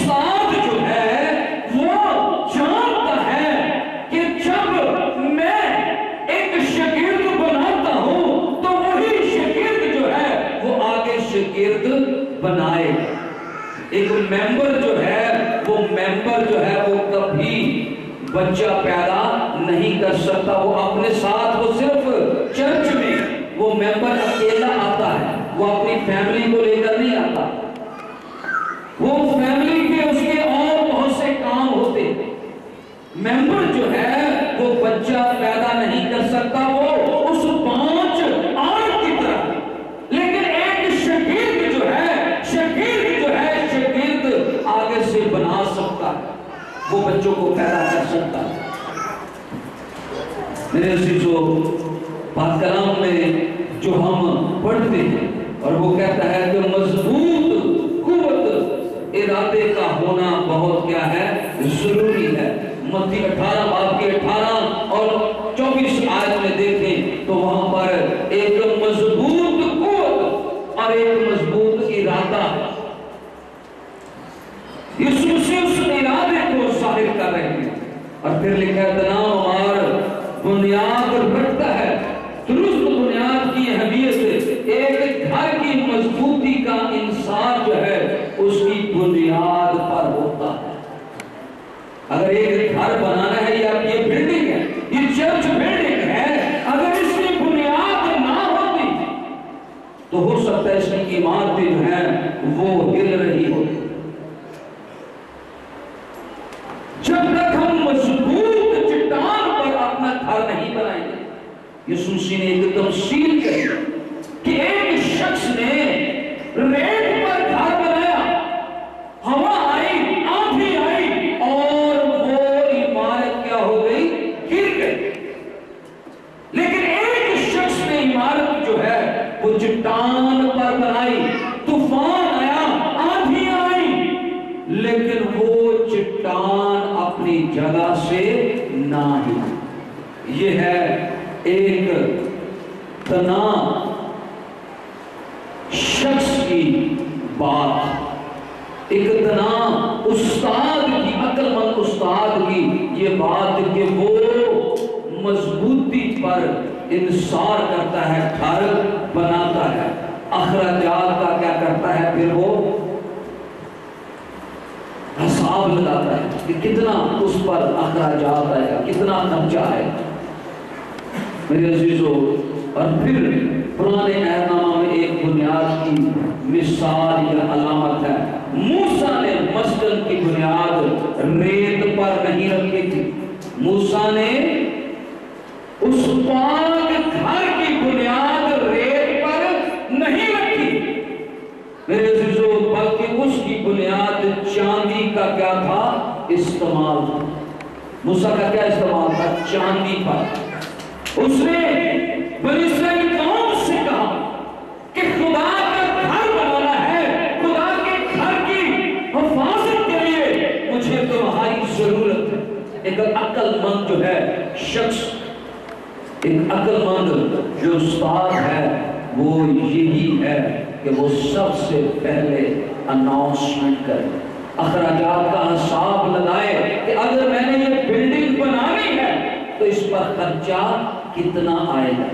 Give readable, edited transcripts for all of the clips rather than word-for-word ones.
استاد جو ہے وہ جانتا ہے کہ جب میں ایک شاگرد بناتا ہوں تو وہی شاگرد جو ہے وہ آگے شاگرد بنائے. ایک ممبر جو ہے وہ کبھی بچہ پیدا نہیں کر سکتا. وہ اپنے ساتھ وہ صرف چرچ میں وہ ممبر اکیلا آتا ہے, وہ اپنی فیملی کو لے کر نہیں آتا. وہ فیملی کے اس کے اور بہت سے کام ہوتے. ممبر جو ہے وہ بچہ پیدا نہیں کر سکتا, وہ اس 5 آنٹ کی طرح. لیکن ایک شاگرد جو ہے شاگرد آگے سے بنا سکتا ہے, وہ بچوں کو پیدا کر سکتا ہے. میرے عزیزو, پاک کلام میں جو ہم پڑھتے ہیں اور وہ کہتا ہے کہ مضبوط قوت ارادے کا ہونا بہت کیا ہے, ضروری ہے. متی 18 باب کی 18 اور 24 آیت میں دیکھیں تو وہاں پر ایک مضبوط قوت اور ایک مضبوط ارادہ ہے. یسوع سے اس ارادے کو ظاہر کر رہے ہیں. اور پھر لکھا ہے تناؤ اور بنیاد رکھتا ہے. درست بنیاد کی اہمیت ایک گھر کی مضبوطی کا انحصار جو ہے اس کی بنیاد پر ہوتا ہے. اگر ایک گھر بنانا ہے, یا یہ بلڈنگ ہے, یہ چرچ بلڈنگ ہے, اگر اس کی بنیاد نہ ہوتی تو ہو سکتا ہے اس کی عمارتیں جو ہیں وہ ہل رہی ہوتی. جب تک ہم مضبوط چٹان پر اپنا گھر نہیں بنائیں گے. یسوع مسیح نے ایک تمثیل کہی کہ ایک شخص نے ریت پر گھر بنایا, ہوا آئی, آندھی آئی اور وہ عمارت کیا ہو گئی, گر گئی. لیکن ایک شخص نے عمارت جو ہے وہ چٹان پر بنائی. طوفان آیا, آندھی آئی, لیکن وہ چٹان اپنی جگہ سے نہ ہلی. یہ ہے ایک تناؤ شخص کی بات, ایک تناؤ استاد کی, عقل مند استاد کی یہ بات کہ وہ مضبوطی پر انحصار کرتا ہے, گھر بناتا ہے. اخراجات کا کیا کرتا ہے, پھر وہ حساب لگاتا ہے کہ کتنا اس پر اخراجات آئے گا, کتنا خرچہ ہے. میرے عزیزو, اور پھر پرانے عہد نامہ میں ایک بنیاد کی مثال یا علامت ہے. موسیٰ نے مسجد کی بنیاد ریت پر نہیں رکھی تھی. موسیٰ نے اس پاک گھر کی بنیاد ریت پر نہیں رکھی میرے عزیزو, بلکہ اس کی بنیاد چاندی کا کیا تھا, استعمال تھا. موسیٰ کا کیا استعمال تھا, چاندی پر. اس نے بنی اسرائیل قوم سے کہا کہ خدا کا گھر بنانا ہے, خدا کے گھر کی حفاظت کے لیے مجھے تمہاری ضرورت ہے. ایک عقل مند جو ہے شخص, ایک عقل مند جو استاد ہے وہ یہی ہے کہ وہ سب سے پہلے اناؤنسمنٹ کرے, اخراجات کا حساب لگائے کہ اگر میں نے یہ بلڈنگ بنانی ہے تو اس پر خرچہ کتنا آئے گا,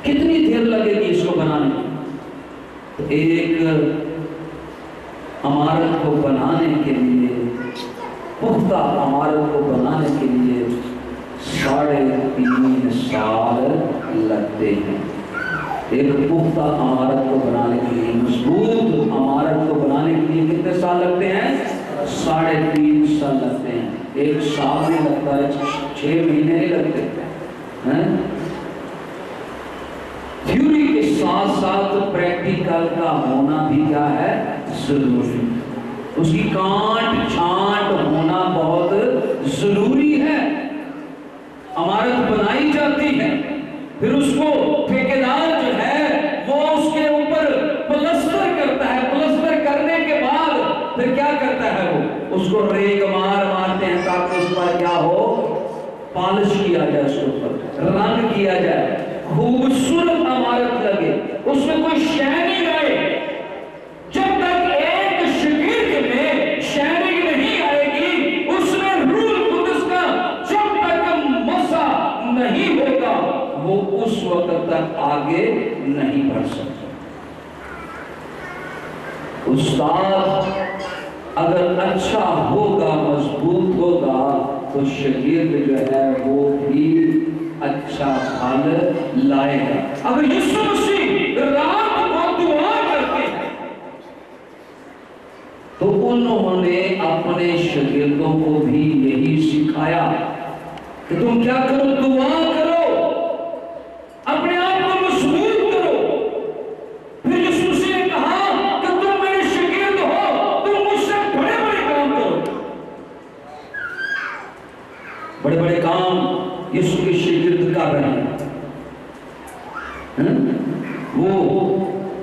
کتنی دیر لگے گی اس کو بنانے میں. ایک عمارت کو بنانے کے لیے, پختہ عمارت کو بنانے کے لیے 3.5 سال لگتے ہیں. ایک پختہ عمارت کو بنانے کے لیے, مضبوط عمارت کو بنانے کے لیے کتنے سال لگتے ہیں, 3.5 سال لگتے ہیں. 1 سال نہیں لگتا ہے, 6 مہینے نہیں لگتے. تھیوری کے ساتھ ساتھ پریکٹیکل کا ہونا بھی کیا ہے, ضروری. اس کی کانٹ چھانٹ ہونا بہت ضروری ہے. عمارت بنائی جاتی ہے, پھر اس کو ٹھیکیدار جو ہے وہ اس کے اوپر پلسٹر کرتا ہے. پلسٹر کرنے کے بعد پھر کیا کرتا ہے, وہ اس کو ریگ مارتے ہیں تاکہ اس پر کیا ہو, پالش کیا جائے, اس کے اوپر رنگ کیا جائے, خوبصورت عمارت لگے, اس میں کوئی شے نہیں رہے. جب تک ایک شاگرد میں نہیں بڑھ سکتا۔ استاد اگر اچھا ہوگا، مضبوط ہوگا، تو شاگرد جو ہے وہ بھی اچھا حال لائے گا۔ اگر یسوع مسیح رات کو دعا کرتے ہیں تو انہوں نے اپنے شاگردوں کو بھی یہی سکھایا کہ تم کیا کرو؟ دعا کرو، اپنے آپ کو مضبوط کرو۔ پھر یسوع مسیح نے کہا کہ تم میرے شاگرد ہو، تم مجھ سے بڑے بڑے کام کرو۔ بڑے بڑے کام یسوع کے شاگرد کر رہے ہیں، وہ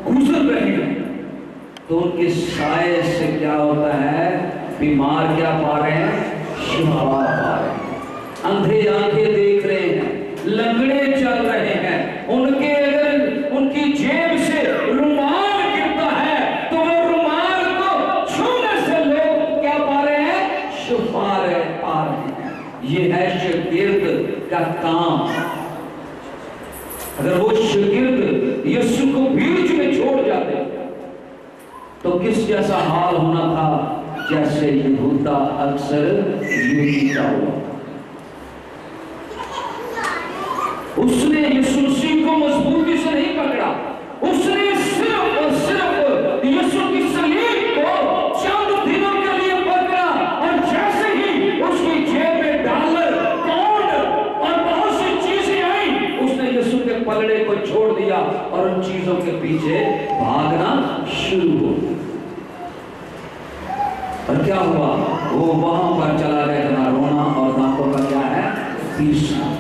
گزر رہے ہیں، تو ان کے سائے سے کیا ہوتا ہے؟ بیمار کیا پا رہے ہیں؟ شفا پا رہے ہیں، اندھے آنکھیں دیکھ رہے ہیں، لنگڑے چل رہے ہیں، اگر ان کی جیب سے رومال گرتا ہے تو وہ رومال کو چھونے سے لوگ کیا پا رہے ہیں؟ شفا پا رہے ہیں۔ یہ ہے شاگرد کا کام۔ اگر وہ شاگرد یسوع کو بیچ میں چھوڑ جاتے تو کس جیسا حال ہونا تھا؟ جیسے یہودا اکثر یہودی کا ہوا۔ اس نے یسوع مسیح کو مضبوطی سے نہیں پکڑا، اس نے صرف اور صرف یسوع کی صلیب کو چند دنوں کے لیے پکڑا، اور جیسے ہی اس کی جیب میں ڈالر، پاؤنڈ اور بہت سی چیزیں آئیں، اس نے یسوع کے پلڑے کو چھوڑ دیا اور ان چیزوں کے پیچھے بھاگنا شروع ہو گیا۔ اور کیا ہوا؟ وہ وہاں پر چلا گیا جہاں رونا اور دانتوں کا کیا ہے؟ پیسنا۔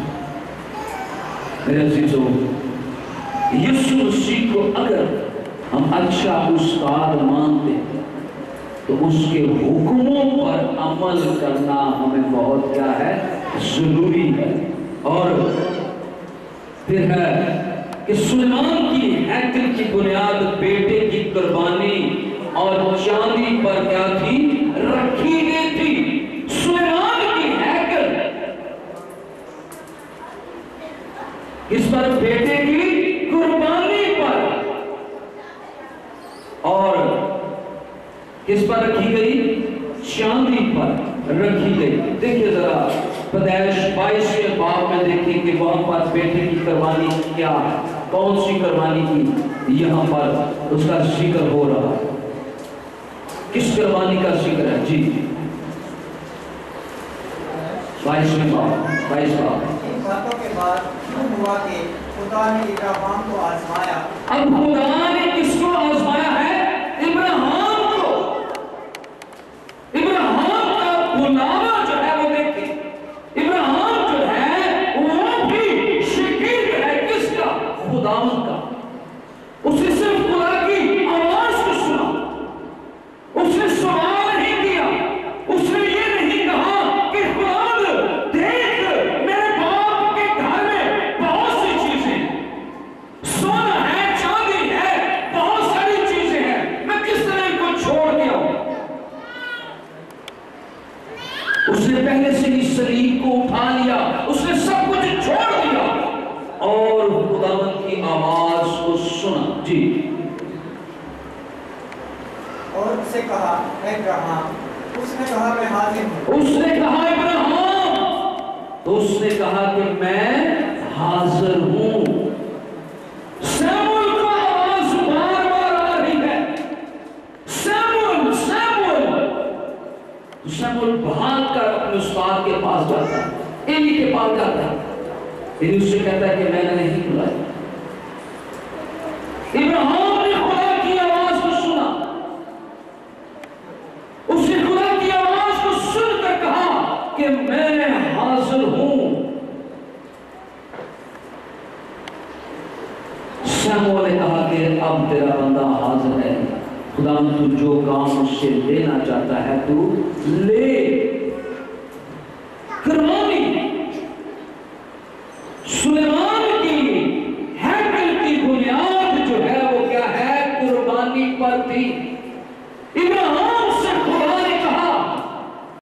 میرے عزیزو، یسوع مسیح کو اگر ہم اچھا استاد مانتے ہیں تو اس کے حکموں پر عمل کرنا ہمیں بہت کیا ہے؟ ضروری ہے۔ اور پھر ہے کہ سلیمان کی ہیکل کی بنیاد بیٹے کی قربانی اور چاندی پر کیا تھی؟ رکھی گئی تھی۔ سلیمان کی ہیکل کس پر؟ بیٹے کی قربانی پر۔ اور کس پر رکھی گئی؟ چاندی پر رکھی گئی۔ دیکھیے ذرا پیدائش 22 باب میں دیکھیں کہ وہاں پر بیٹے کی قربانی کیا ہے، کون سی قربانی کی؟ یہاں پر اس کا ذکر ہو رہا ہے۔ کس قربانی کا ذکر ہے؟ جی 22 باب۔ ان باتوں کے بعد یوں ہوا کہ خدا نے ابراہیم کو آزمایا۔ اب خدا نے کس کو آزمایا ہے؟ ابراہیم کو۔ ابراہیم کا بلاوا جو ہے وہ دیکھیں، ابراہیم جو ہے وہ بھی شاگرد ہے کس کا؟ خداوند کا۔ اس نے صرف خدا کی آواز کو سنا، اس نے سوال نہیں کیا، اس نے یہ نہیں کہا کہ خداوند دیکھ میرے باپ کے گھر میں بہت سی چیزیں، سونا ہے، چاندی ہے، بہت ساری چیزیں ہیں، میں کس طرح ان کو چھوڑ دیا ہوں؟ اس نے پہلے سے ہی صلیب کو اٹھا لیا، اس نے سب کچھ چھوڑ دیا اور خداوند کی آواز کو سنا۔ جی اور اس سے کہا اے ابراہیم، اس نے کہا میں حاضر ہوں۔ اس نے کہا ابراہیم، تو اس نے کہا کہ میں حاضر ہوں۔ سیمول کو آواز بار بار آ رہی ہے، سیمول سیمول۔ تو سیمول بھاگ کر اپنے استاد کے پاس جاتا ہے، ایلی کے پاس جاتا ہے، لیکن اس سے کہتا ہے کہ میں نے نہیں بلایا۔ ابراہیم نے خدا کی آواز کو سنا، اس نے خدا کی آواز کو سن کر کہا کہ میں حاضر ہوں۔ سیمول نے کہا کہ اب تیرا بندہ حاضر ہے، خدا تو جو کام اس سے لینا چاہتا ہے تو لے۔ کروا